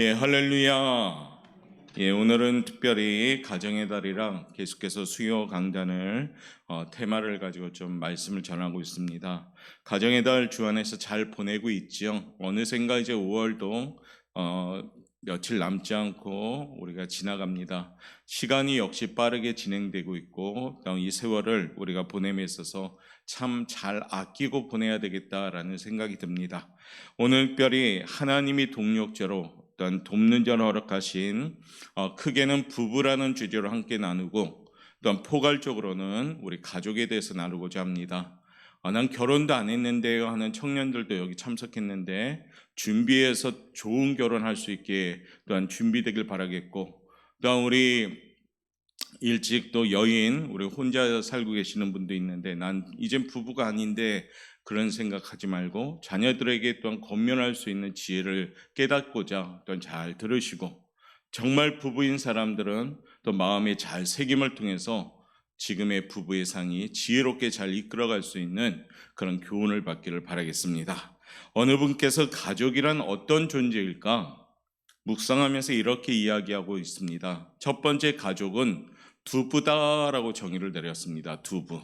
할렐루야. 오늘은 특별히 가정의 달이랑 계속해서 수요 강단을 테마를 가지고 좀 말씀을 전하고 있습니다. 가정의 달 주안에서 잘 보내고 있죠. 어느샌가 이제 5월도 며칠 남지 않고 우리가 지나갑니다. 시간이 역시 빠르게 진행되고 있고 이 세월을 우리가 보냄에 있어서 참 잘 아끼고 보내야 되겠다라는 생각이 듭니다. 오늘 특별히 하나님이 동력자로 또한 돕는 자로 허락하신 크게는 부부라는 주제로 함께 나누고 또한 포괄적으로는 우리 가족에 대해서 나누고자 합니다. 난 결혼도 안 했는데요 하는 청년들도 여기 참석했는데 준비해서 좋은 결혼할 수 있게 또한 준비되길 바라겠고, 또한 우리 일찍 또 여인, 우리 혼자 살고 계시는 분도 있는데 난 이젠 부부가 아닌데 그런 생각하지 말고 자녀들에게 또한 권면할 수 있는 지혜를 깨닫고자 또한 잘 들으시고, 정말 부부인 사람들은 또 마음의 잘 새김을 통해서 지금의 부부의 상이 지혜롭게 잘 이끌어갈 수 있는 그런 교훈을 받기를 바라겠습니다. 어느 분께서 가족이란 어떤 존재일까 묵상하면서 이렇게 이야기하고 있습니다. 첫 번째, 가족은 두부다라고 정의를 내렸습니다. 두부.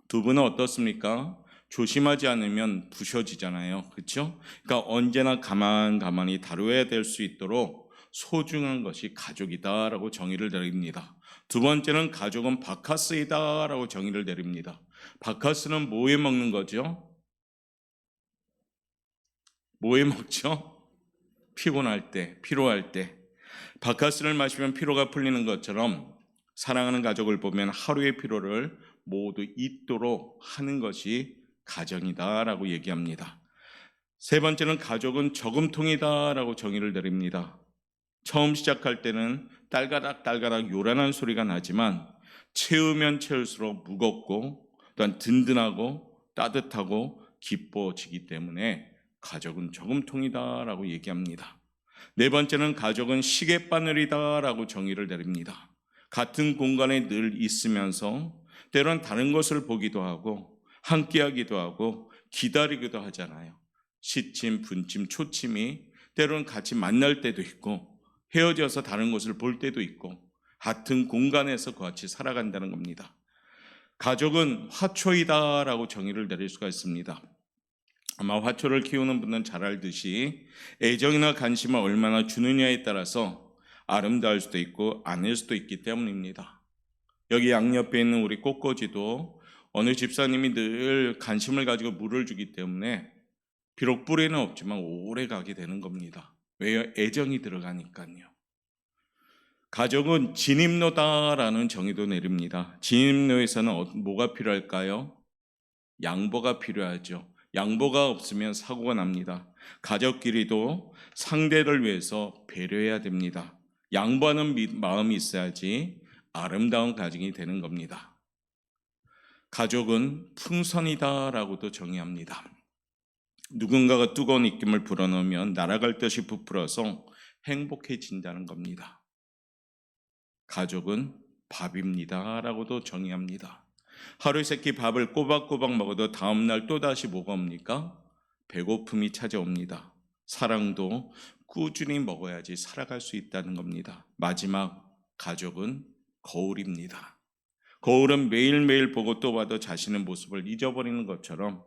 두부는 어떻습니까? 조심하지 않으면 부셔지잖아요. 그렇죠? 그러니까 언제나 가만히 다뤄야 될 수 있도록 소중한 것이 가족이다라고 정의를 내립니다. 두 번째는 가족은 바카스이다라고 정의를 내립니다. 바카스는 뭐에 먹는 거죠? 뭐에 먹죠? 피곤할 때, 피로할 때. 바카스를 마시면 피로가 풀리는 것처럼 사랑하는 가족을 보면 하루의 피로를 모두 잊도록 하는 것이 가정이다라고 얘기합니다. 세 번째는 가족은 저금통이다라고 정의를 내립니다. 처음 시작할 때는 딸가락 요란한 소리가 나지만 채우면 채울수록 무겁고 또한 든든하고 따뜻하고 기뻐지기 때문에 가족은 저금통이다라고 얘기합니다. 네 번째는 가족은 시계바늘이다라고 정의를 내립니다. 같은 공간에 늘 있으면서 때론 다른 것을 보기도 하고 함께하기도 하고 기다리기도 하잖아요. 시침, 분침, 초침이 때론 같이 만날 때도 있고 헤어져서 다른 것을 볼 때도 있고 같은 공간에서 같이 살아간다는 겁니다. 가족은 화초이다라고 정의를 내릴 수가 있습니다. 아마 화초를 키우는 분은 잘 알듯이 애정이나 관심을 얼마나 주느냐에 따라서 아름다울 수도 있고 아닐 수도 있기 때문입니다. 여기 양옆에 있는 우리 꽃꽂이도 어느 집사님이 늘 관심을 가지고 물을 주기 때문에 비록 뿌리는 없지만 오래 가게 되는 겁니다. 왜요? 애정이 들어가니까요. 가족은 진입로다라는 정의도 내립니다. 진입로에서는 뭐가 필요할까요? 양보가 필요하죠. 양보가 없으면 사고가 납니다. 가족끼리도 상대를 위해서 배려해야 됩니다. 양보하는 마음이 있어야지 아름다운 가정이 되는 겁니다. 가족은 풍선이다라고도 정의합니다. 누군가가 뜨거운 입김을 불어넣으면 날아갈 듯이 부풀어서 행복해진다는 겁니다. 가족은 밥입니다라고도 정의합니다. 하루 세 끼 밥을 꼬박꼬박 먹어도 다음날 또다시 뭐가 옵니까? 배고픔이 찾아옵니다. 사랑도 꾸준히 먹어야지 살아갈 수 있다는 겁니다. 마지막, 가족은 거울입니다. 거울은 매일매일 보고 또 봐도 자신의 모습을 잊어버리는 것처럼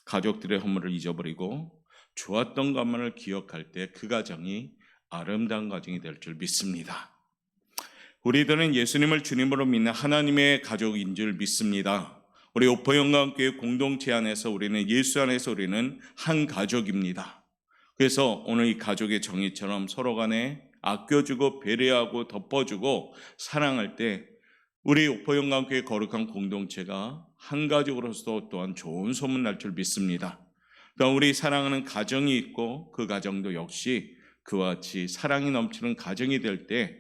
가족들의 허물을 잊어버리고 좋았던 것만을 기억할 때 그 가정이 아름다운 가정이 될 줄 믿습니다. 우리들은 예수님을 주님으로 믿는 하나님의 가족인 줄 믿습니다. 우리 오포영광교회 공동체 안에서 우리는 예수 안에서 우리는 한 가족입니다. 그래서 오늘 이 가족의 정의처럼 서로 간에 아껴주고 배려하고 덮어주고 사랑할 때 우리 오포영광교회 거룩한 공동체가 한 가족으로서 또한 좋은 소문 날 줄 믿습니다. 또 우리 사랑하는 가정이 있고 그 가정도 역시 그와 같이 사랑이 넘치는 가정이 될 때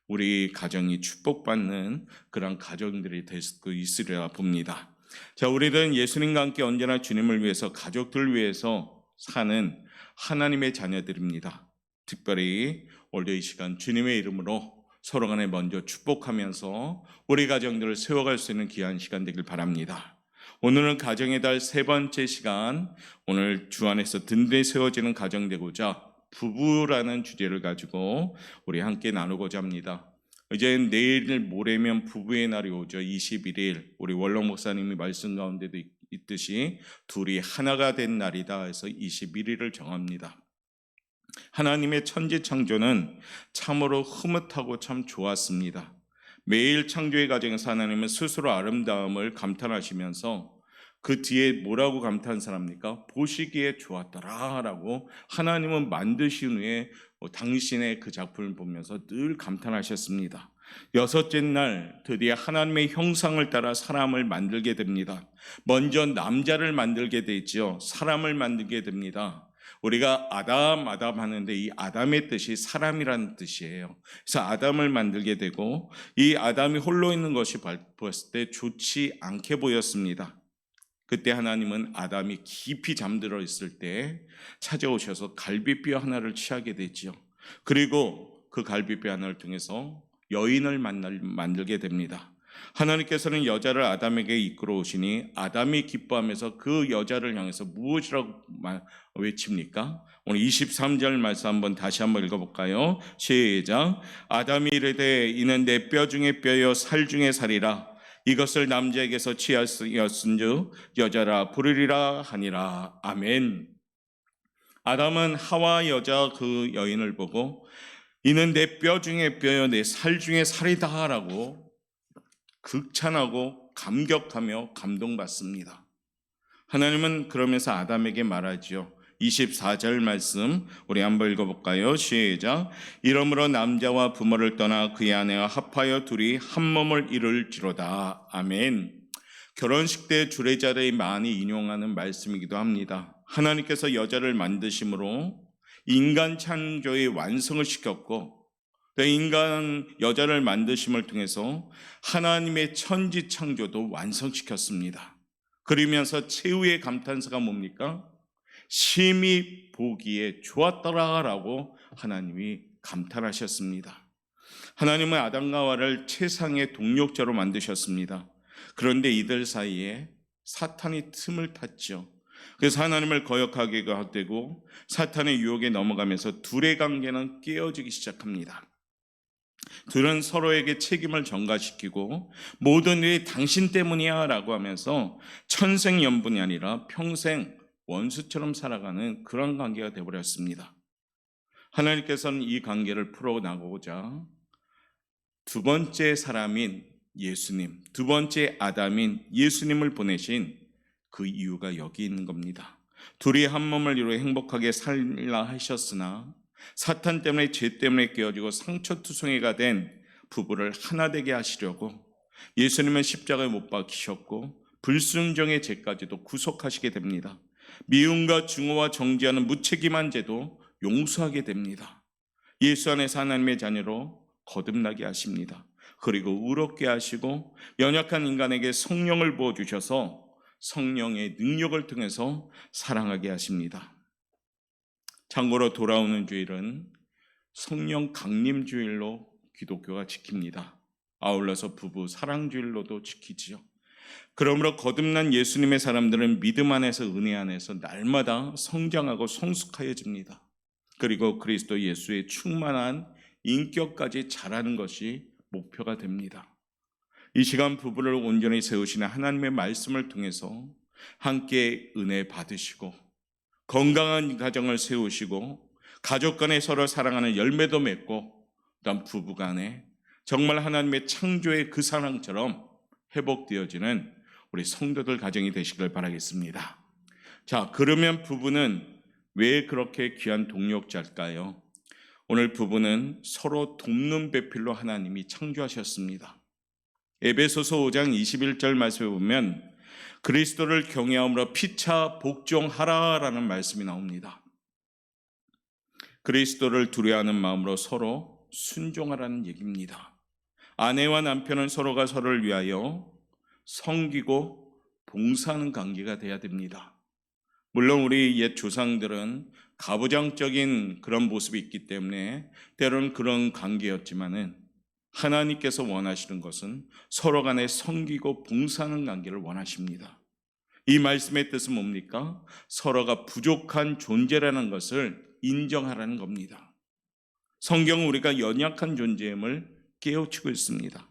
우리 가정이 축복받는 그런 가정들이 될 수 있으리라 봅니다. 자, 우리는 예수님과 함께 언제나 주님을 위해서 가족들을 위해서 사는 하나님의 자녀들입니다. 특별히 오늘 이 시간 주님의 이름으로 서로 간에 먼저 축복하면서 우리 가정들을 세워갈 수 있는 귀한 시간 되길 바랍니다. 오늘은 가정의 달 세 번째 시간, 오늘 주 안에서 든든히 세워지는 가정 되고자 부부라는 주제를 가지고 우리 함께 나누고자 합니다. 이제 내일 모레면 부부의 날이 오죠. 21일 우리 원로 목사님이 말씀 가운데도 있듯이 둘이 하나가 된 날이다 해서 21일을 정합니다. 하나님의 천지 창조는 참으로 흐뭇하고 참 좋았습니다. 매일 창조의 과정에서 하나님은 스스로 아름다움을 감탄하시면서 그 뒤에 뭐라고 감탄사합니까? 보시기에 좋았더라라고 하나님은 만드신 후에 당신의 그 작품을 보면서 늘 감탄하셨습니다. 여섯째 날 드디어 하나님의 형상을 따라 사람을 만들게 됩니다. 먼저 남자를 만들게 되죠. 사람을 만들게 됩니다. 우리가 아담 하는데 이 아담의 뜻이 사람이라는 뜻이에요. 그래서 아담을 만들게 되고 이 아담이 홀로 있는 것이 보았을 때 좋지 않게 보였습니다. 그때 하나님은 아담이 깊이 잠들어 있을 때 찾아오셔서 갈비뼈 하나를 취하게 되죠. 그리고 그 갈비뼈 하나를 통해서 여인을 만들게 됩니다. 하나님께서는 여자를 아담에게 이끌어 오시니 아담이 기뻐하면서 그 여자를 향해서 무엇이라고 외칩니까? 오늘 23절 말씀 한번 다시 한번 읽어볼까요? 시작. 아담이 이르되 이는 내 뼈 중에 뼈요 살 중에 살이라. 이것을 남자에게서 취하였은즉 여자라 부르리라 하니라. 아멘. 아담은 하와 여자 그 여인을 보고 이는 내 뼈 중에 뼈요 내 살 중에 살이다 라고 극찬하고 감격하며 감동받습니다. 하나님은 그러면서 아담에게 말하죠. 24절 말씀 우리 한번 읽어볼까요? 시작. 이러므로 남자와 부모를 떠나 그의 아내와 합하여 둘이 한 몸을 이룰지로다. 아멘. 결혼식 때 주례자들이 많이 인용하는 말씀이기도 합니다. 하나님께서 여자를 만드심으로 인간 창조의 완성을 시켰고 인간 여자를 만드심을 통해서 하나님의 천지 창조도 완성시켰습니다. 그러면서 최후의 감탄사가 뭡니까? 심히 보기에 좋았더라라고 하나님이 감탄하셨습니다. 하나님은 아담과 하와를 최상의 동력자로 만드셨습니다. 그런데 이들 사이에 사탄이 틈을 탔죠. 그래서 하나님을 거역하게 되고 사탄의 유혹에 넘어가면서 둘의 관계는 깨어지기 시작합니다. 둘은 서로에게 책임을 전가시키고 모든 일이 당신 때문이야 라고 하면서 천생연분이 아니라 평생 원수처럼 살아가는 그런 관계가 되어버렸습니다. 하나님께서는 이 관계를 풀어나가고자 두 번째 사람인 예수님, 두 번째 아담인 예수님을 보내신 그 이유가 여기 있는 겁니다. 둘이 한 몸을 이루어 행복하게 살라 하셨으나 사탄 때문에 죄 때문에 깨어지고 상처투성이가 된 부부를 하나 되게 하시려고 예수님은 십자가에 못 박히셨고 불순종의 죄까지도 구속하시게 됩니다. 미움과 증오와 정죄하는 무책임한 죄도 용서하게 됩니다. 예수 안에서 하나님의 자녀로 거듭나게 하십니다. 그리고 의롭게 하시고 연약한 인간에게 성령을 부어주셔서 성령의 능력을 통해서 사랑하게 하십니다. 참고로 돌아오는 주일은 성령 강림 주일로 기독교가 지킵니다. 아울러서 부부 사랑 주일로도 지키지요. 그러므로 거듭난 예수님의 사람들은 믿음 안에서 은혜 안에서 날마다 성장하고 성숙하여집니다. 그리고 그리스도 예수의 충만한 인격까지 자라는 것이 목표가 됩니다. 이 시간 부부를 온전히 세우시는 하나님의 말씀을 통해서 함께 은혜 받으시고 건강한 가정을 세우시고 가족 간에 서로 사랑하는 열매도 맺고 또한 부부 간에 정말 하나님의 창조의 그 사랑처럼 회복되어지는 우리 성도들 가정이 되시길 바라겠습니다. 자, 그러면 부부는 왜 그렇게 귀한 동력자일까요? 오늘 부부는 서로 돕는 배필로 하나님이 창조하셨습니다. 에베소서 5장 21절 말씀에 보면 그리스도를 경외함으로 피차 복종하라라는 말씀이 나옵니다. 그리스도를 두려워하는 마음으로 서로 순종하라는 얘기입니다. 아내와 남편은 서로가 서로를 위하여 섬기고 봉사하는 관계가 돼야 됩니다. 물론 우리 옛 조상들은 가부장적인 그런 모습이 있기 때문에 때로는 그런 관계였지만은 하나님께서 원하시는 것은 서로 간에 섬기고 봉사하는 관계를 원하십니다. 이 말씀의 뜻은 뭡니까? 서로가 부족한 존재라는 것을 인정하라는 겁니다. 성경은 우리가 연약한 존재임을 깨우치고 있습니다.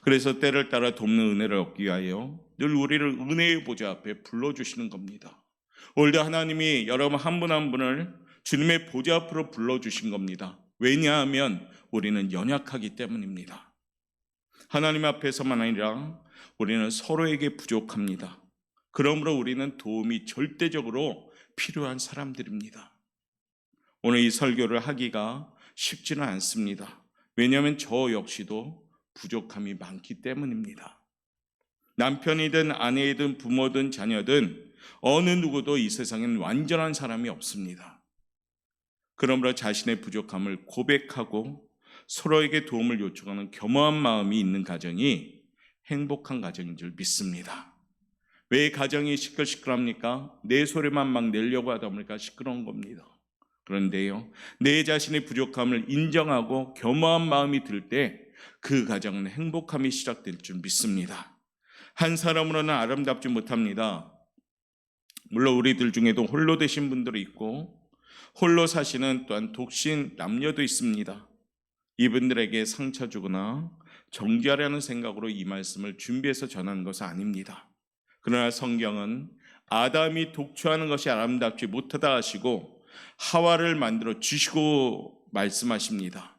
그래서 때를 따라 돕는 은혜를 얻기 위하여 늘 우리를 은혜의 보좌 앞에 불러주시는 겁니다. 오늘도 하나님이 여러분 한 분 한 분을 주님의 보좌 앞으로 불러주신 겁니다. 왜냐하면 우리는 연약하기 때문입니다. 하나님 앞에서만 아니라 우리는 서로에게 부족합니다. 그러므로 우리는 도움이 절대적으로 필요한 사람들입니다. 오늘 이 설교를 하기가 쉽지는 않습니다. 왜냐하면 저 역시도 부족함이 많기 때문입니다. 남편이든 아내이든 부모든 자녀든 어느 누구도 이 세상엔 완전한 사람이 없습니다. 그러므로 자신의 부족함을 고백하고 서로에게 도움을 요청하는 겸허한 마음이 있는 가정이 행복한 가정인 줄 믿습니다. 왜 가정이 시끌시끌합니까? 내 소리만 막 내려고 하다 보니까 시끄러운 겁니다. 그런데요, 내 자신의 부족함을 인정하고 겸허한 마음이 들 때 그 가정은 행복함이 시작될 줄 믿습니다. 한 사람으로는 아름답지 못합니다. 물론 우리들 중에도 홀로 되신 분들이 있고 홀로 사시는 또한 독신 남녀도 있습니다. 이분들에게 상처 주거나 정죄하려는 생각으로 이 말씀을 준비해서 전하는 것은 아닙니다. 그러나 성경은 아담이 독초하는 것이 아름답지 못하다 하시고 하와를 만들어 주시고 말씀하십니다.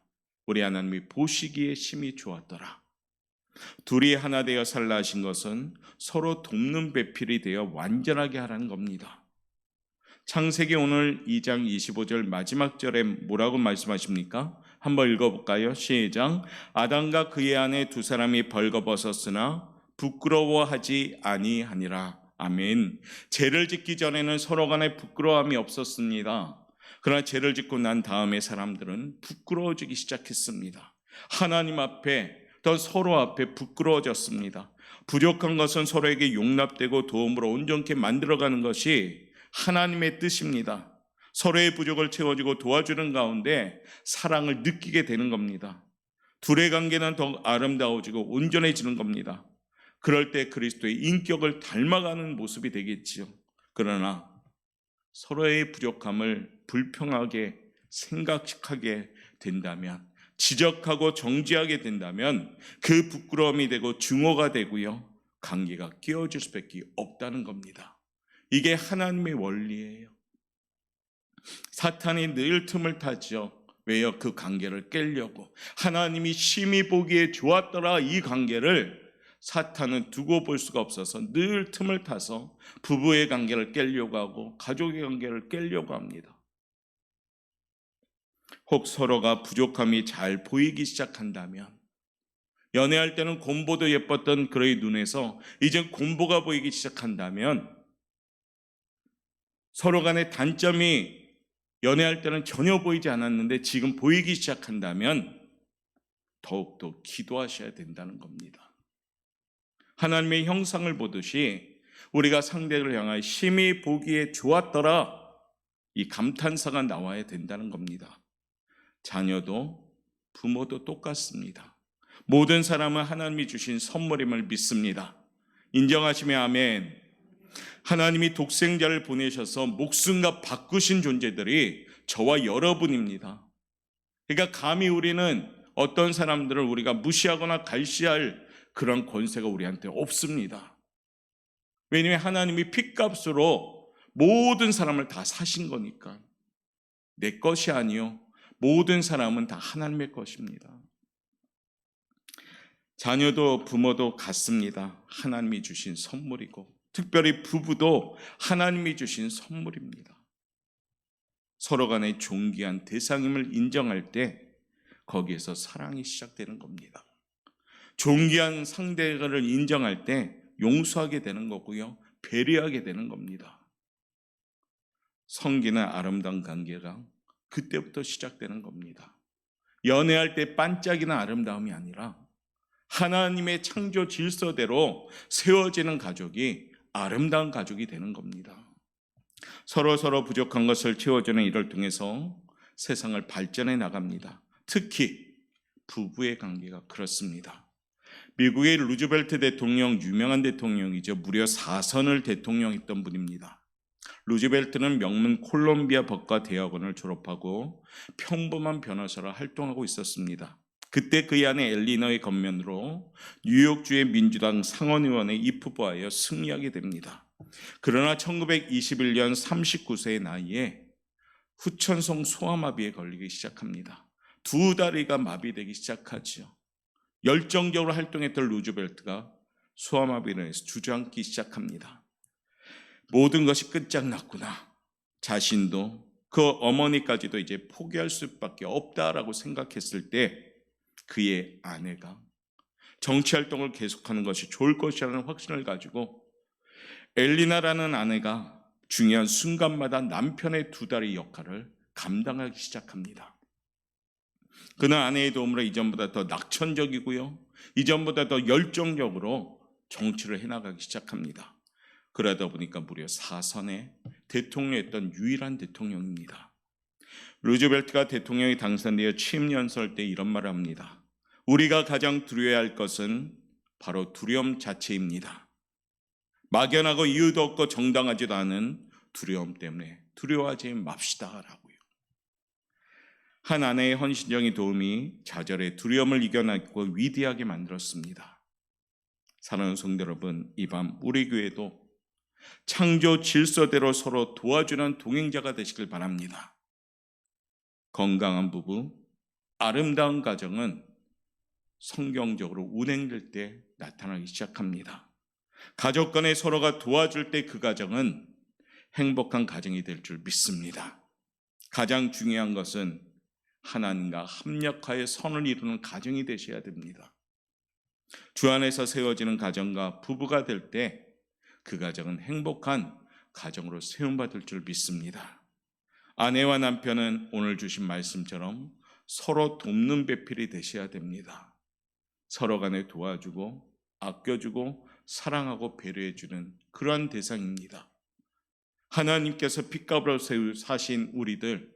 우리 하나님이 보시기에 심히 좋았더라. 둘이 하나 되어 살라 하신 것은 서로 돕는 배필이 되어 완전하게 하라는 겁니다. 창세기 오늘 2장 25절 마지막 절에 뭐라고 말씀하십니까? 한번 읽어볼까요? 시작. 아담과 그의 아내 두 사람이 벌거벗었으나 부끄러워하지 아니하니라. 아멘. 죄를 짓기 전에는 서로 간에 부끄러움이 없었습니다. 그러나 죄를 짓고 난 다음에 사람들은 부끄러워지기 시작했습니다. 하나님 앞에 또 서로 앞에 부끄러워졌습니다. 부족한 것은 서로에게 용납되고 도움으로 온전케 만들어가는 것이 하나님의 뜻입니다. 서로의 부족을 채워주고 도와주는 가운데 사랑을 느끼게 되는 겁니다. 둘의 관계는 더 아름다워지고 온전해지는 겁니다. 그럴 때 그리스도의 인격을 닮아가는 모습이 되겠지요. 그러나 서로의 부족함을 불평하게 생각하게 된다면, 지적하고 정죄하게 된다면 그 부끄러움이 되고 증오가 되고요, 관계가 깨어질 수밖에 없다는 겁니다. 이게 하나님의 원리예요. 사탄이 늘 틈을 타죠. 왜요? 그 관계를 깨려고. 하나님이 심히 보기에 좋았더라 이 관계를 사탄은 두고 볼 수가 없어서 늘 틈을 타서 부부의 관계를 깨려고 하고 가족의 관계를 깨려고 합니다. 혹 서로가 부족함이 잘 보이기 시작한다면, 연애할 때는 곰보도 예뻤던 그의 눈에서 이제 곰보가 보이기 시작한다면, 서로 간의 단점이 연애할 때는 전혀 보이지 않았는데 지금 보이기 시작한다면 더욱더 기도하셔야 된다는 겁니다. 하나님의 형상을 보듯이 우리가 상대를 향하여 심히 보기에 좋았더라 이 감탄사가 나와야 된다는 겁니다. 자녀도 부모도 똑같습니다. 모든 사람은 하나님이 주신 선물임을 믿습니다. 인정하시면 아멘. 하나님이 독생자를 보내셔서 목숨과 바꾸신 존재들이 저와 여러분입니다. 그러니까 감히 우리는 어떤 사람들을 우리가 무시하거나 갈시할 그런 권세가 우리한테 없습니다. 왜냐하면 하나님이 핏값으로 모든 사람을 다 사신 거니까. 내 것이 아니요, 모든 사람은 다 하나님의 것입니다. 자녀도 부모도 같습니다. 하나님이 주신 선물이고, 특별히 부부도 하나님이 주신 선물입니다. 서로 간의 존귀한 대상임을 인정할 때 거기에서 사랑이 시작되는 겁니다. 존귀한 상대를 인정할 때 용서하게 되는 거고요, 배려하게 되는 겁니다. 성기는 아름다운 관계가 그때부터 시작되는 겁니다. 연애할 때 반짝이는 아름다움이 아니라 하나님의 창조 질서대로 세워지는 가족이 아름다운 가족이 되는 겁니다. 서로 부족한 것을 채워주는 일을 통해서 세상을 발전해 나갑니다. 특히 부부의 관계가 그렇습니다. 미국의 루즈벨트 대통령, 유명한 대통령이죠. 무려 4선을 대통령했던 분입니다. 루즈벨트는 명문 콜롬비아 법과 대학원을 졸업하고 평범한 변호사로 활동하고 있었습니다. 그때 그의 아내 엘리너의 건면으로 뉴욕주의 민주당 상원의원에 입후보하여 승리하게 됩니다. 그러나 1921년 39세의 나이에 후천성 소아마비에 걸리기 시작합니다. 두 다리가 마비되기 시작하죠. 열정적으로 활동했던 루즈벨트가 소아마비로 인해서 주저앉기 시작합니다. 모든 것이 끝장났구나. 자신도 그 어머니까지도 이제 포기할 수밖에 없다라고 생각했을 때 그의 아내가 정치활동을 계속하는 것이 좋을 것이라는 확신을 가지고 엘리나라는 아내가 중요한 순간마다 남편의 두 다리 역할을 감당하기 시작합니다. 그는 아내의 도움으로 이전보다 더 낙천적이고요. 이전보다 더 열정적으로 정치를 해나가기 시작합니다. 그러다 보니까 무려 4선의 대통령이었던 유일한 대통령입니다. 루즈벨트가 대통령이 당선되어 취임 연설 때 이런 말을 합니다. 우리가 가장 두려워야 할 것은 바로 두려움 자체입니다. 막연하고 이유도 없고 정당하지도 않은 두려움 때문에 두려워하지 맙시다라고요. 한 아내의 헌신적인 도움이 좌절의 두려움을 이겨내고 위대하게 만들었습니다. 사랑하는 성도 여러분, 이 밤 우리 교회도 창조 질서대로 서로 도와주는 동행자가 되시길 바랍니다. 건강한 부부, 아름다운 가정은 성경적으로 운행될 때 나타나기 시작합니다. 가족 간에 서로가 도와줄 때 그 가정은 행복한 가정이 될 줄 믿습니다. 가장 중요한 것은 하나님과 합력하여 선을 이루는 가정이 되셔야 됩니다. 주 안에서 세워지는 가정과 부부가 될 때 그 가정은 행복한 가정으로 세움받을 줄 믿습니다. 아내와 남편은 오늘 주신 말씀처럼 서로 돕는 배필이 되셔야 됩니다. 서로 간에 도와주고 아껴주고 사랑하고 배려해주는 그러한 대상입니다. 하나님께서 핏값으로 사신 우리들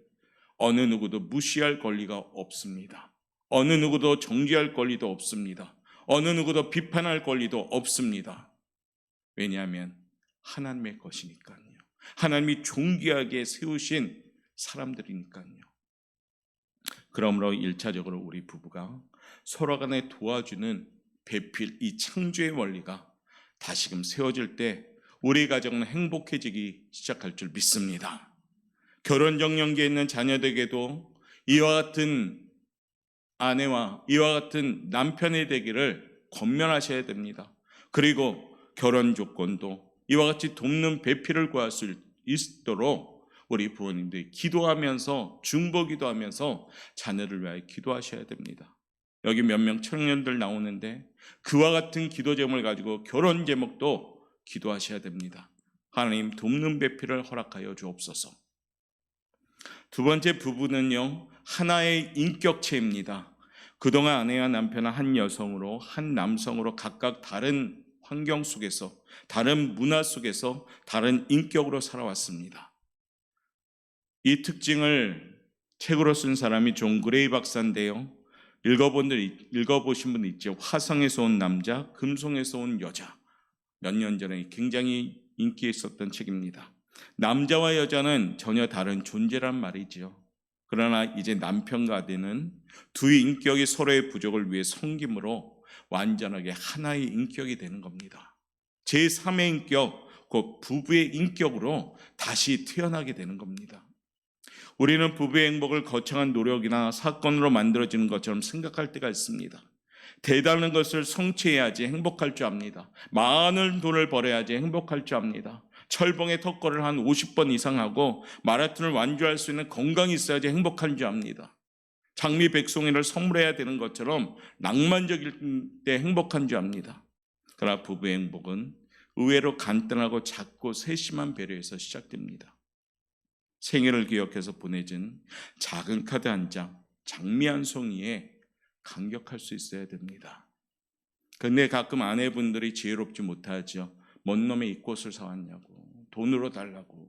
어느 누구도 무시할 권리가 없습니다. 어느 누구도 정죄할 권리도 없습니다. 어느 누구도 비판할 권리도 없습니다. 왜냐하면 하나님의 것이니까요. 하나님이 존귀하게 세우신 사람들이니까요. 그러므로 1차적으로 우리 부부가 서로 간에 도와주는 배필, 이 창조의 원리가 다시금 세워질 때 우리 가정은 행복해지기 시작할 줄 믿습니다. 결혼 정년기에 있는 자녀들에게도 이와 같은 아내와 이와 같은 남편이 되기를 권면하셔야 됩니다. 그리고 결혼 조건도 이와 같이 돕는 배필을 구할 수 있도록 우리 부모님들이 기도하면서 중보기도하면서 자녀를 위하여 기도하셔야 됩니다. 여기 몇 명 청년들 나오는데 그와 같은 기도 제목을 가지고 결혼 제목도 기도하셔야 됩니다. 하나님 돕는 배필을 허락하여 주옵소서. 두 번째, 부부는요 하나의 인격체입니다. 그동안 아내와 남편은 한 여성으로 한 남성으로 각각 다른 환경 속에서, 다른 문화 속에서 다른 인격으로 살아왔습니다. 이 특징을 책으로 쓴 사람이 존 그레이 박사인데요. 읽어보신 분 있죠? 화성에서 온 남자, 금성에서 온 여자. 몇 년 전에 굉장히 인기 있었던 책입니다. 남자와 여자는 전혀 다른 존재란 말이죠. 그러나 이제 남편과 아내는 두 인격이 서로의 부족을 위해 섬김으로 완전하게 하나의 인격이 되는 겁니다. 제3의 인격, 곧 부부의 인격으로 다시 태어나게 되는 겁니다. 우리는 부부의 행복을 거창한 노력이나 사건으로 만들어지는 것처럼 생각할 때가 있습니다. 대단한 것을 성취해야지 행복할 줄 압니다. 많은 돈을 벌어야지 행복할 줄 압니다. 철봉에 턱걸이를 한 50번 이상 하고 마라톤을 완주할 수 있는 건강이 있어야지 행복한 줄 압니다. 장미 백송이를 선물해야 되는 것처럼 낭만적일 때 행복한 줄 압니다. 그러나 부부의 행복은 의외로 간단하고 작고 세심한 배려에서 시작됩니다. 생일을 기억해서 보내준 작은 카드 한 장, 장미 한 송이에 감격할 수 있어야 됩니다. 근데 가끔 아내분들이 지혜롭지 못하죠. 뭔 놈의 이 꽃을 사왔냐고, 돈으로 달라고.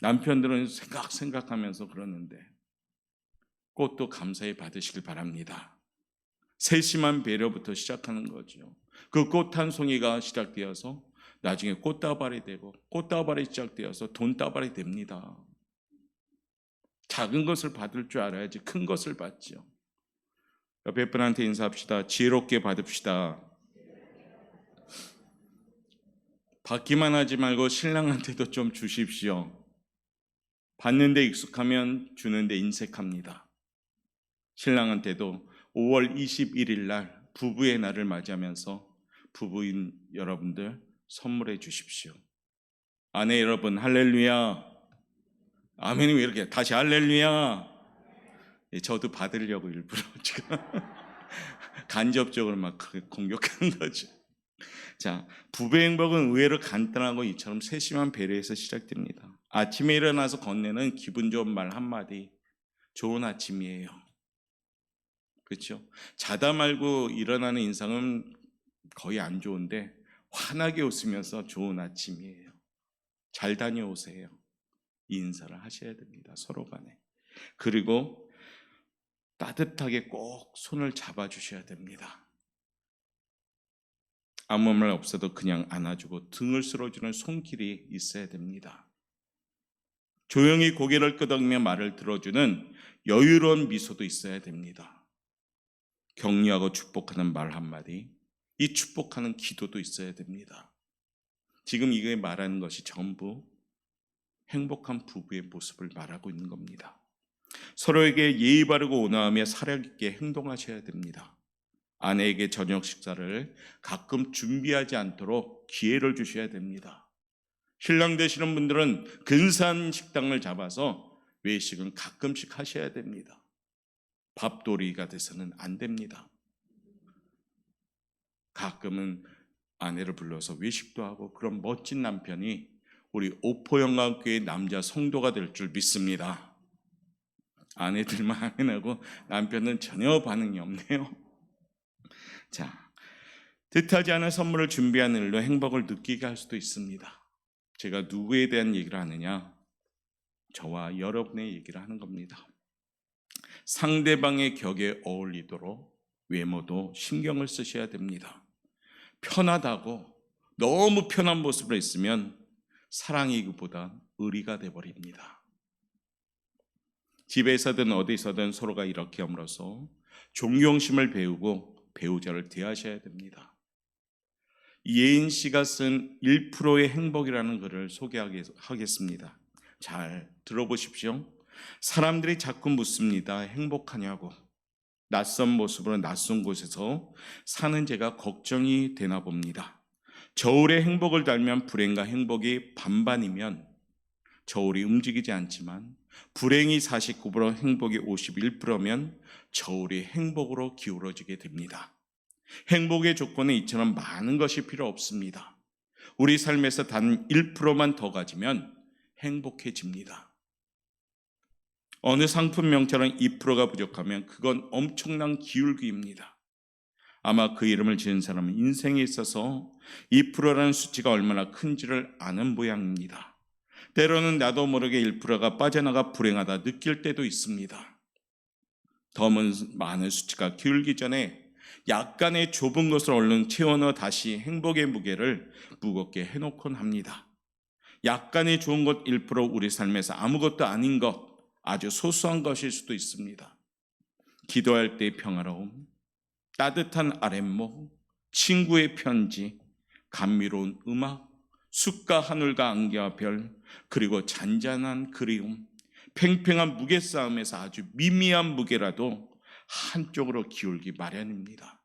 남편들은 생각하면서 그러는데 꽃도 감사히 받으시길 바랍니다. 세심한 배려부터 시작하는 거죠. 그 꽃 한 송이가 시작되어서 나중에 꽃다발이 되고 꽃다발이 시작되어서 돈다발이 됩니다. 작은 것을 받을 줄 알아야지 큰 것을 받죠. 옆에 분한테 인사합시다. 지혜롭게 받읍시다. 받기만 하지 말고 신랑한테도 좀 주십시오. 받는데 익숙하면 주는데 인색합니다. 신랑한테도 5월 21일 날 부부의 날을 맞이하면서 부부인 여러분들 선물해 주십시오. 아내 여러분 할렐루야. 아멘이 왜 이렇게 다시 할렐루야. 저도 받으려고 일부러 지금 간접적으로 막 공격하는 거죠. 자, 부부의 행복은 의외로 간단하고 이처럼 세심한 배려에서 시작됩니다. 아침에 일어나서 건네는 기분 좋은 말 한마디, 좋은 아침이에요. 그렇죠? 자다 말고 일어나는 인상은 거의 안 좋은데 환하게 웃으면서 좋은 아침이에요. 잘 다녀오세요. 이 인사를 하셔야 됩니다. 서로 간에. 그리고 따뜻하게 꼭 손을 잡아주셔야 됩니다. 아무 말 없어도 그냥 안아주고 등을 쓸어주는 손길이 있어야 됩니다. 조용히 고개를 끄덕이며 말을 들어주는 여유로운 미소도 있어야 됩니다. 격려하고 축복하는 말 한마디, 이 축복하는 기도도 있어야 됩니다. 지금 이게 말하는 것이 전부 행복한 부부의 모습을 말하고 있는 겁니다. 서로에게 예의 바르고 온화하며 사력 있게 행동하셔야 됩니다. 아내에게 저녁 식사를 가끔 준비하지 않도록 기회를 주셔야 됩니다. 신랑 되시는 분들은 근사한 식당을 잡아서 외식은 가끔씩 하셔야 됩니다. 밥도리가 돼서는 안 됩니다. 가끔은 아내를 불러서 외식도 하고 그런 멋진 남편이 우리 오포영광교회 남자 성도가 될 줄 믿습니다. 아내들만 아멘하고 남편은 전혀 반응이 없네요. 자, 뜻하지 않은 선물을 준비하는 일로 행복을 느끼게 할 수도 있습니다. 제가 누구에 대한 얘기를 하느냐? 저와 여러분의 얘기를 하는 겁니다. 상대방의 격에 어울리도록 외모도 신경을 쓰셔야 됩니다. 편하다고 너무 편한 모습으로 있으면 사랑이기보다 의리가 돼버립니다. 집에서든 어디서든 서로가 이렇게 함으로써 존경심을 배우고 배우자를 대하셔야 됩니다. 이예인 씨가 쓴 1%의 행복이라는 글을 소개하겠습니다. 잘 들어보십시오. 사람들이 자꾸 묻습니다. 행복하냐고. 낯선 모습으로 낯선 곳에서 사는 제가 걱정이 되나 봅니다. 저울에 행복을 달면 불행과 행복이 반반이면 저울이 움직이지 않지만 불행이 49% 행복이 51%면 저울이 행복으로 기울어지게 됩니다. 행복의 조건은 이처럼 많은 것이 필요 없습니다. 우리 삶에서 단 1%만 더 가지면 행복해집니다. 어느 상품명처럼 2%가 부족하면 그건 엄청난 기울기입니다. 아마 그 이름을 지은 사람은 인생에 있어서 2%라는 수치가 얼마나 큰지를 아는 모양입니다. 때로는 나도 모르게 1%가 빠져나가 불행하다 느낄 때도 있습니다. 더 많은 수치가 기울기 전에 약간의 좁은 것을 얼른 채워넣어 다시 행복의 무게를 무겁게 해놓곤 합니다. 약간의 좋은 것 1% 우리 삶에서 아무것도 아닌 것, 아주 소소한 것일 수도 있습니다. 기도할 때의 평화로움, 따뜻한 아랫목, 친구의 편지, 감미로운 음악, 숲과 하늘과 안개와 별, 그리고 잔잔한 그리움, 팽팽한 무게싸움에서 아주 미미한 무게라도 한쪽으로 기울기 마련입니다.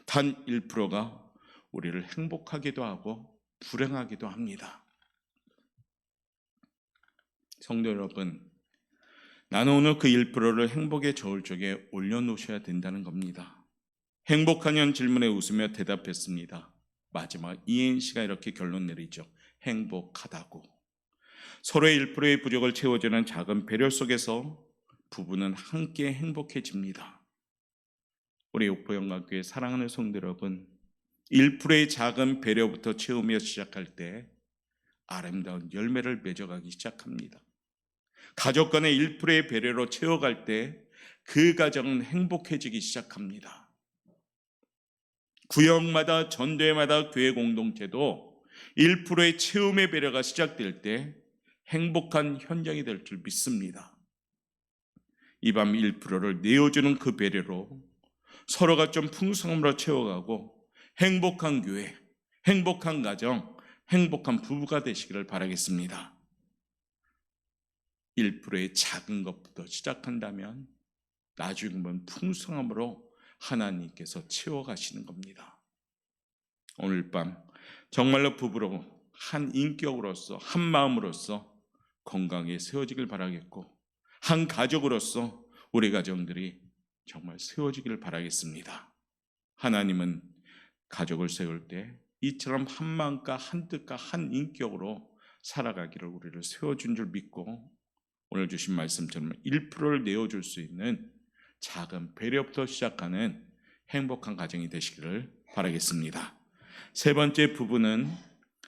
단 1%가 우리를 행복하기도 하고 불행하기도 합니다. 성도 여러분, 나는 오늘 그 1%를 행복의 저울 쪽에 올려놓으셔야 된다는 겁니다. 행복하냐는 질문에 웃으며 대답했습니다. 마지막 이혜인 씨가 이렇게 결론 내리죠. 행복하다고. 서로의 1%의 부족을 채워주는 작은 배려 속에서 부부는 함께 행복해집니다. 우리 오포영광교회 사랑하는 성도 여러분, 1%의 작은 배려부터 채우며 시작할 때 아름다운 열매를 맺어가기 시작합니다. 가족 간의 1%의 배려로 채워갈 때 그 가정은 행복해지기 시작합니다. 구역마다 전도회마다 교회 공동체도 1%의 채움의 배려가 시작될 때 행복한 현장이 될 줄 믿습니다. 이 밤 1%를 내어주는 그 배려로 서로가 좀 풍성함으로 채워가고 행복한 교회, 행복한 가정, 행복한 부부가 되시기를 바라겠습니다. 1%의 작은 것부터 시작한다면 나중에 보면 풍성함으로 하나님께서 채워가시는 겁니다. 오늘 밤 정말로 부부로 한 인격으로서 한 마음으로서 건강에 세워지길 바라겠고 한 가족으로서 우리 가정들이 정말 세워지기를 바라겠습니다. 하나님은 가족을 세울 때 이처럼 한 마음과 한 뜻과 한 인격으로 살아가기를 우리를 세워준 줄 믿고 오늘 주신 말씀처럼 1%를 내어줄 수 있는 작은 배려부터 시작하는 행복한 가정이 되시기를 바라겠습니다. 세 번째 부분은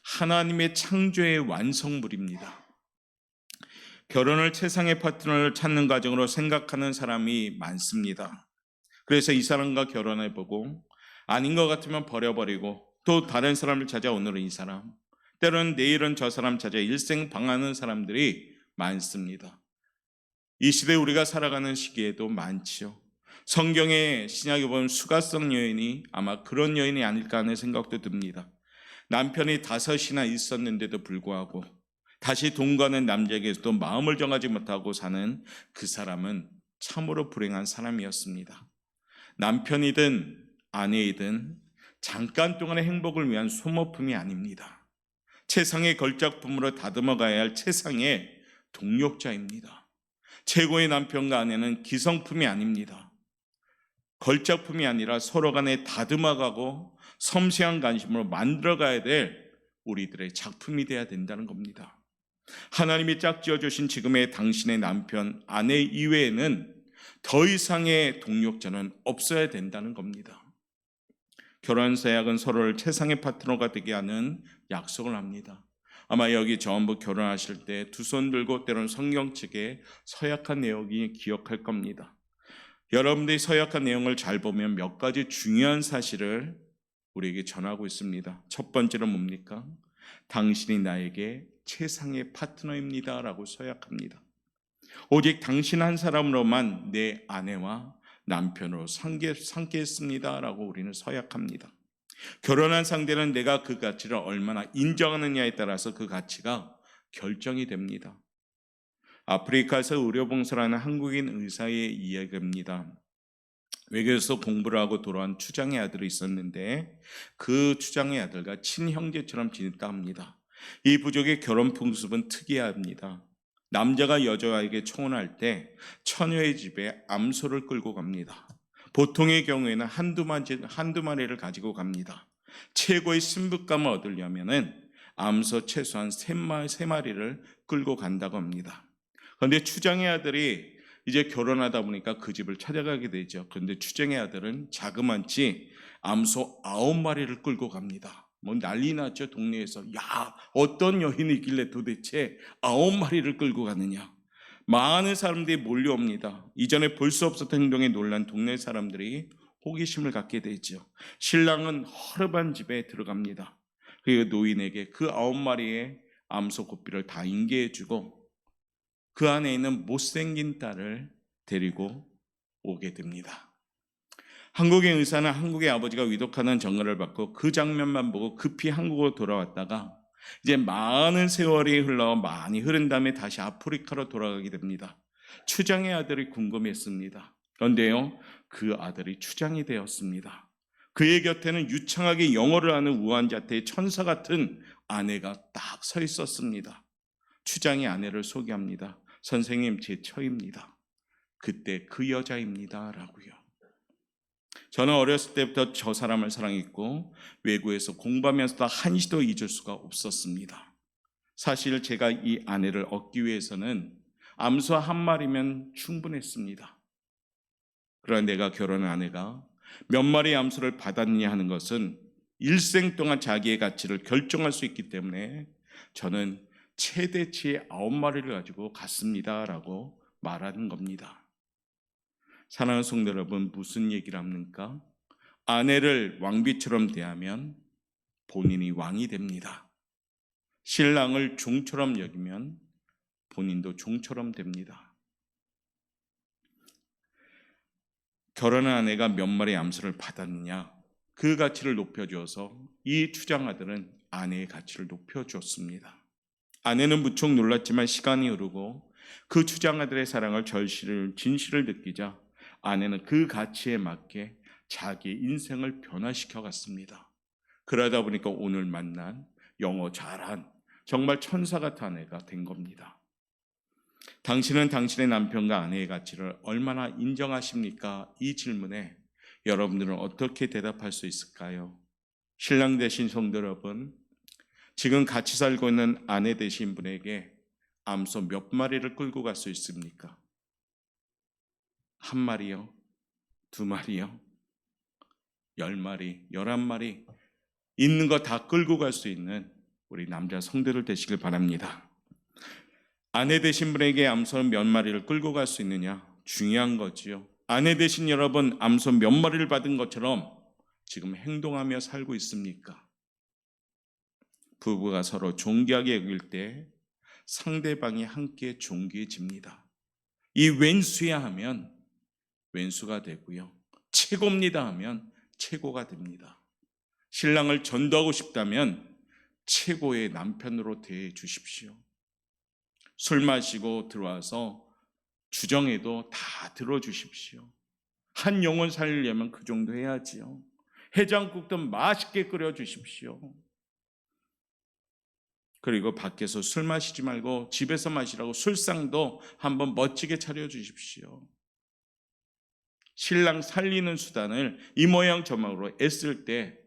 하나님의 창조의 완성물입니다. 결혼을 최상의 파트너를 찾는 과정으로 생각하는 사람이 많습니다. 그래서 이 사람과 결혼해보고 아닌 것 같으면 버려버리고 또 다른 사람을 찾아 오늘은 이 사람, 때로는 내일은 저 사람 찾아 일생 방하는 사람들이 많습니다. 이 시대에 우리가 살아가는 시기에도 많지요. 성경의 신약에 보면 수가성 여인이 아마 그런 여인이 아닐까 하는 생각도 듭니다. 남편이 5이나 있었는데도 불구하고 다시 동거하는 남자에게서도 마음을 정하지 못하고 사는 그 사람은 참으로 불행한 사람이었습니다. 남편이든 아내이든 잠깐 동안의 행복을 위한 소모품이 아닙니다. 최상의 걸작품으로 다듬어 가야 할 최상의 동력자입니다. 최고의 남편과 아내는 기성품이 아닙니다. 걸작품이 아니라 서로 간에 다듬어가고 섬세한 관심으로 만들어가야 될 우리들의 작품이 되어야 된다는 겁니다. 하나님이 짝지어 주신 지금의 당신의 남편, 아내 이외에는 더 이상의 동력자는 없어야 된다는 겁니다. 결혼 서약은 서로를 최상의 파트너가 되게 하는 약속을 합니다. 아마 여기 전부 결혼하실 때 두 손 들고 때로는 성경책에 서약한 내용이 기억할 겁니다. 여러분들이 서약한 내용을 잘 보면 몇 가지 중요한 사실을 우리에게 전하고 있습니다. 첫 번째는 뭡니까? 당신이 나에게 최상의 파트너입니다 라고 서약합니다. 오직 당신 한 사람으로만 내 아내와 남편으로 삼겠습니다 라고 우리는 서약합니다. 결혼한 상대는 내가 그 가치를 얼마나 인정하느냐에 따라서 그 가치가 결정이 됩니다. 아프리카에서 의료봉사를 하는 한국인 의사의 이야기입니다. 외교에서 공부를 하고 돌아온 추장의 아들이 있었는데 그 추장의 아들과 친형제처럼 지냈다 합니다. 이 부족의 결혼 풍습은 특이합니다. 남자가 여자에게 청혼할 때 처녀의 집에 암소를 끌고 갑니다. 보통의 경우에는 한두 마리를 가지고 갑니다. 최고의 신부감을 얻으려면 암소 최소한 3마리를 끌고 간다고 합니다. 그런데 추장의 아들이 이제 결혼하다 보니까 그 집을 찾아가게 되죠. 그런데 추장의 아들은 자그만치 암소 9마리를 끌고 갑니다. 뭐 난리 났죠, 동네에서. 야, 어떤 여인이 있길래 도대체 9마리를 끌고 가느냐. 많은 사람들이 몰려옵니다. 이전에 볼 수 없었던 행동에 놀란 동네 사람들이 호기심을 갖게 되죠. 신랑은 허름한 집에 들어갑니다. 그리고 노인에게 그 9마리의 암소 고삐를 다 인계해주고 그 안에 있는 못생긴 딸을 데리고 오게 됩니다. 한국의 의사는 한국의 아버지가 위독하는 전가를 받고 그 장면만 보고 급히 한국으로 돌아왔다가 이제 많은 세월이 흘러 많이 흐른 다음에 다시 아프리카로 돌아가게 됩니다. 추장의 아들이 궁금했습니다. 그런데요, 그 아들이 추장이 되었습니다. 그의 곁에는 유창하게 영어를 하는 우환자태의 천사 같은 아내가 딱 서 있었습니다. 추장이 아내를 소개합니다. 선생님, 제 처입니다. 그때 그 여자입니다 라고요. 저는 어렸을 때부터 저 사람을 사랑했고 외국에서 공부하면서도 한시도 잊을 수가 없었습니다. 사실 제가 이 아내를 얻기 위해서는 암소 1마리면 충분했습니다. 그러나 내가 결혼한 아내가 몇 마리 암소를 받았느냐 하는 것은 일생 동안 자기의 가치를 결정할 수 있기 때문에 저는 최대치의 9마리를 가지고 갔습니다 라고 말하는 겁니다. 사랑하는 성도 여러분, 무슨 얘기를 합니까? 아내를 왕비처럼 대하면 본인이 왕이 됩니다. 신랑을 종처럼 여기면 본인도 종처럼 됩니다. 결혼한 아내가 몇 마리 암소를 받았느냐? 그 가치를 높여주어서 이 추장아들은 아내의 가치를 높여주었습니다. 아내는 무척 놀랐지만 시간이 흐르고 그 추장아들의 사랑을 진실을 느끼자 아내는 그 가치에 맞게 자기 인생을 변화시켜 갔습니다. 그러다 보니까 오늘 만난 영어 잘한 정말 천사 같은 아내가 된 겁니다. 당신은 당신의 남편과 아내의 가치를 얼마나 인정하십니까? 이 질문에 여러분들은 어떻게 대답할 수 있을까요? 신랑 되신 성도 여러분, 지금 같이 살고 있는 아내 되신 분에게 암소 몇 마리를 끌고 갈 수 있습니까? 한 마리요? 두 마리요? 10마리, 11마리 있는 거 다 끌고 갈 수 있는 우리 남자 성도들 되시길 바랍니다. 아내 되신 분에게 암소 몇 마리를 끌고 갈 수 있느냐? 중요한 거지요. 아내 되신 여러분, 암소 몇 마리를 받은 것처럼 지금 행동하며 살고 있습니까? 부부가 서로 존귀하게 여길 때 상대방이 함께 존귀해집니다. 이 왼수야 하면 왼수가 되고요. 최고입니다 하면 최고가 됩니다. 신랑을 전도하고 싶다면 최고의 남편으로 대해 주십시오. 술 마시고 들어와서 주정해도 다 들어주십시오. 한 영혼 살리려면 그 정도 해야지요. 해장국도 맛있게 끓여주십시오. 그리고 밖에서 술 마시지 말고 집에서 마시라고 술상도 한번 멋지게 차려주십시오. 신랑 살리는 수단을 이 모양 저 모양으로 애쓸 때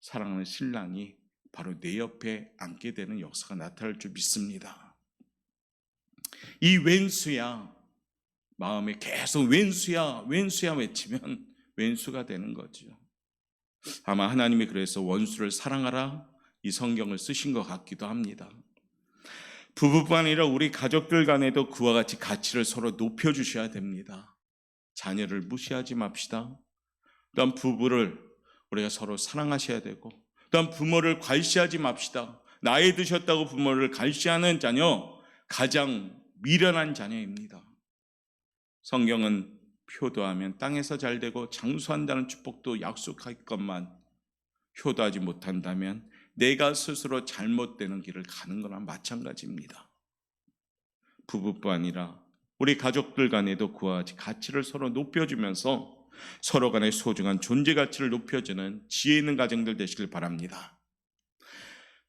사랑하는 신랑이 바로 내 옆에 앉게 되는 역사가 나타날 줄 믿습니다. 이 왼수야, 마음에 계속 왼수야 왼수야 외치면 왼수가 되는 거죠. 아마 하나님이 그래서 원수를 사랑하라 이 성경을 쓰신 것 같기도 합니다. 부부뿐 아니라 우리 가족들 간에도 그와 같이 가치를 서로 높여주셔야 됩니다. 자녀를 무시하지 맙시다. 또한 부부를 우리가 서로 사랑하셔야 되고, 또한 부모를 괄시하지 맙시다. 나이 드셨다고 부모를 괄시하는 자녀 가장 미련한 자녀입니다. 성경은 효도하면 땅에서 잘되고 장수한다는 축복도 약속했건만 효도하지 못한다면 내가 스스로 잘못되는 길을 가는 거나 마찬가지입니다. 부부뿐 아니라 우리 가족들 간에도 그와 같이 가치를 서로 높여주면서 서로 간의 소중한 존재 가치를 높여주는 지혜 있는 가정들 되시길 바랍니다.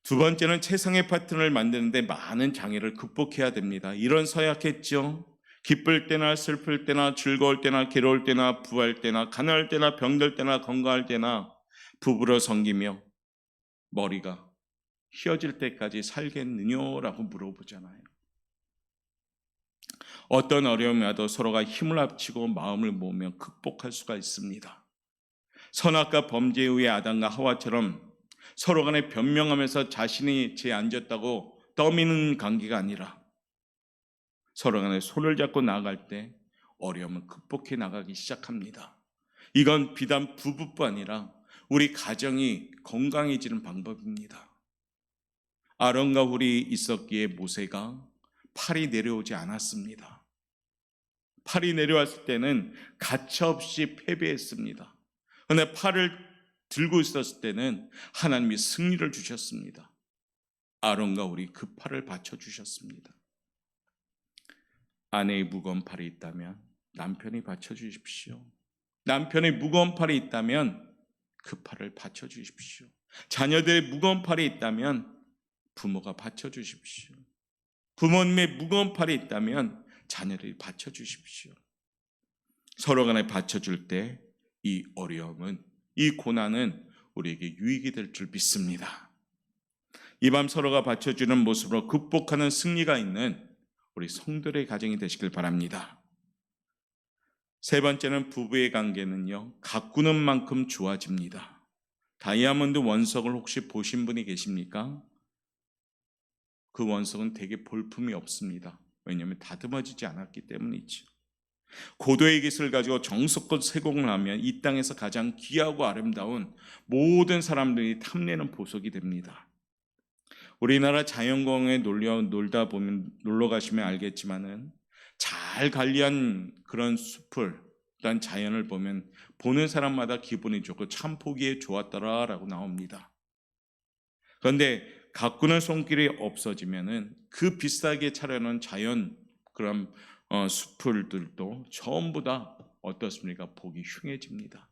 두 번째는 최상의 파트너를 만드는데 많은 장애를 극복해야 됩니다. 이런 서약했죠. 기쁠 때나 슬플 때나 즐거울 때나 괴로울 때나 부할 때나 가난할 때나 병들 때나 건강할 때나 부부로 섬기며 머리가 휘어질 때까지 살겠느냐라고 물어보잖아요. 어떤 어려움이 와도 서로가 힘을 합치고 마음을 모으며 극복할 수가 있습니다. 선악과 범죄 후의 아담과 하와처럼 서로 간에 변명하면서 자신이 죄 안 졌다고 떠미는 관계가 아니라 서로 간에 손을 잡고 나아갈 때 어려움을 극복해 나가기 시작합니다. 이건 비단 부부뿐 아니라 우리 가정이 건강해지는 방법입니다. 아론과 훌이 있었기에 모세가 팔이 내려오지 않았습니다. 팔이 내려왔을 때는 가차없이 패배했습니다. 그런데 팔을 들고 있었을 때는 하나님이 승리를 주셨습니다. 아론과 훌이 그 팔을 받쳐주셨습니다. 아내의 무거운 팔이 있다면 남편이 받쳐주십시오. 남편의 무거운 팔이 있다면 그 팔을 받쳐주십시오. 자녀들의 무거운 팔이 있다면 부모가 받쳐주십시오. 부모님의 무거운 팔이 있다면 자녀들이 받쳐주십시오. 서로 간에 받쳐줄 때 이 어려움은, 이 고난은 우리에게 유익이 될 줄 믿습니다. 이 밤 서로가 받쳐주는 모습으로 극복하는 승리가 있는 우리 성도의 가정이 되시길 바랍니다. 세 번째는 부부의 관계는요, 가꾸는 만큼 좋아집니다. 다이아몬드 원석을 혹시 보신 분이 계십니까? 그 원석은 되게 볼품이 없습니다. 왜냐하면 다듬어지지 않았기 때문이죠. 고도의 기술을 가지고 정성껏 세공을 하면 이 땅에서 가장 귀하고 아름다운 모든 사람들이 탐내는 보석이 됩니다. 우리나라 자연공원에 놀다 보면 놀러 가시면 알겠지만은 잘 관리한 그런 숲을 또한 자연을 보면 보는 사람마다 기분이 좋고 참 보기에 좋았더라라고 나옵니다. 그런데 가꾸는 손길이 없어지면은 그 비싸게 차려놓은 자연 그런 숲들도 전부 다 어떻습니까? 보기 흉해집니다.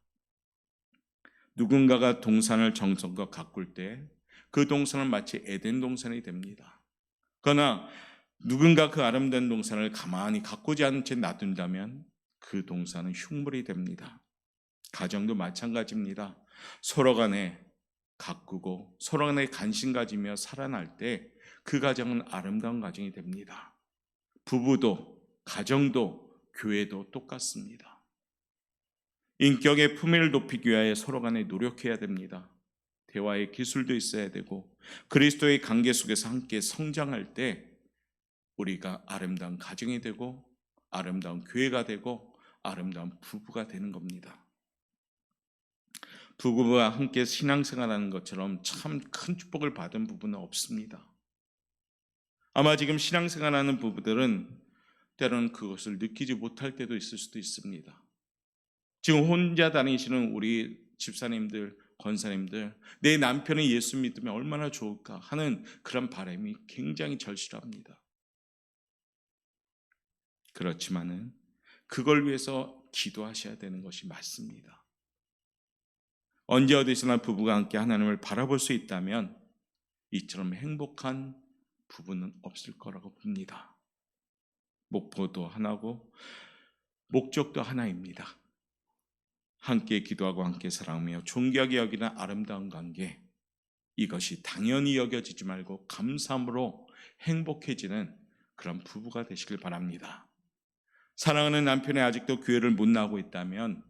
누군가가 동산을 정성껏 가꿀 때 그 동산은 마치 에덴 동산이 됩니다. 그러나 누군가 그 아름다운 동산을 가만히 가꾸지 않은 채 놔둔다면 그 동산은 흉물이 됩니다. 가정도 마찬가지입니다. 서로 간에 가꾸고 서로 간에 관심 가지며 살아날 때 그 가정은 아름다운 가정이 됩니다. 부부도 가정도 교회도 똑같습니다. 인격의 품위를 높이기 위하여 서로 간에 노력해야 됩니다. 대화의 기술도 있어야 되고 그리스도의 관계 속에서 함께 성장할 때 우리가 아름다운 가정이 되고 아름다운 교회가 되고 아름다운 부부가 되는 겁니다. 부부가 함께 신앙생활하는 것처럼 참 큰 축복을 받은 부부는 없습니다. 아마 지금 신앙생활하는 부부들은 때로는 그것을 느끼지 못할 때도 있을 수도 있습니다. 지금 혼자 다니시는 우리 집사님들, 권사님들, 내 남편이 예수 믿으면 얼마나 좋을까 하는 그런 바람이 굉장히 절실합니다. 그렇지만은 그걸 위해서 기도하셔야 되는 것이 맞습니다. 언제 어디서나 부부가 함께 하나님을 바라볼 수 있다면 이처럼 행복한 부부는 없을 거라고 봅니다. 목표도 하나고 목적도 하나입니다. 함께 기도하고 함께 사랑하며 존귀하게 여기는 아름다운 관계, 이것이 당연히 여겨지지 말고 감사함으로 행복해지는 그런 부부가 되시길 바랍니다. 사랑하는 남편이 아직도 교회를 못 나오고 있다면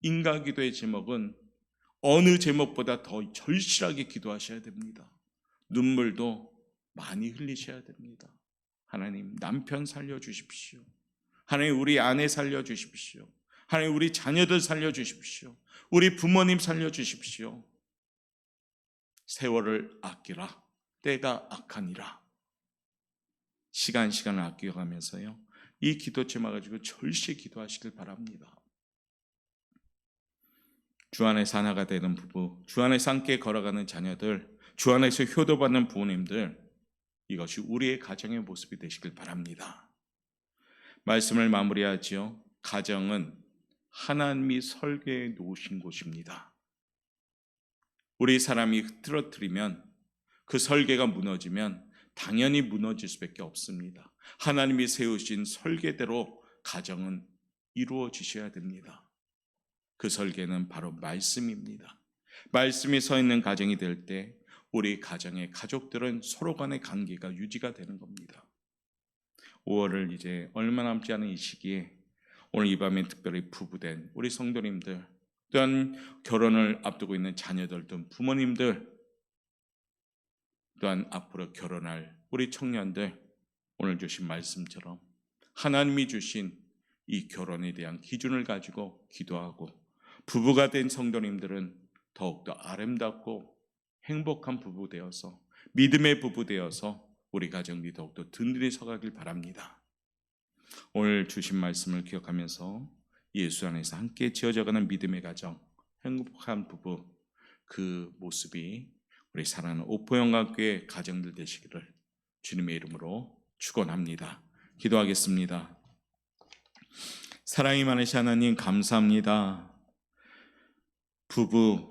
인가기도의 제목은 어느 제목보다 더 절실하게 기도하셔야 됩니다. 눈물도 많이 흘리셔야 됩니다. 하나님, 남편 살려주십시오. 하나님, 우리 아내 살려주십시오. 하나님, 우리 자녀들 살려주십시오. 우리 부모님 살려주십시오. 세월을 아끼라. 때가 악하니라. 시간을 아껴가면서요, 이 기도 제목 가지고 절실히 기도하시길 바랍니다. 주 안에서 하나가 되는 부부, 주 안에서 함께 걸어가는 자녀들, 주 안에서 효도받는 부모님들, 이것이 우리의 가정의 모습이 되시길 바랍니다. 말씀을 마무리하지요. 가정은 하나님이 설계해 놓으신 곳입니다. 우리 사람이 흐트러뜨리면, 그 설계가 무너지면 당연히 무너질 수밖에 없습니다. 하나님이 세우신 설계대로 가정은 이루어지셔야 됩니다. 그 설계는 바로 말씀입니다. 말씀이 서 있는 가정이 될 때 우리 가정의 가족들은 서로 간의 관계가 유지가 되는 겁니다. 5월을 이제 얼마 남지 않은 이 시기에 오늘 이 밤에 특별히 부부된 우리 성도님들, 또한 결혼을 앞두고 있는 자녀들 등 부모님들, 또한 앞으로 결혼할 우리 청년들, 오늘 주신 말씀처럼 하나님이 주신 이 결혼에 대한 기준을 가지고 기도하고 부부가 된 성도님들은 더욱더 아름답고 행복한 부부 되어서 믿음의 부부 되어서 우리 가정이 더욱더 든든히 서가길 바랍니다. 오늘 주신 말씀을 기억하면서 예수 안에서 함께 지어져가는 믿음의 가정, 행복한 부부, 그 모습이 우리 사랑하는 오포영광교회 가정들 되시기를 주님의 이름으로 축원합니다. 기도하겠습니다. 사랑이 많으신 하나님 감사합니다. 부부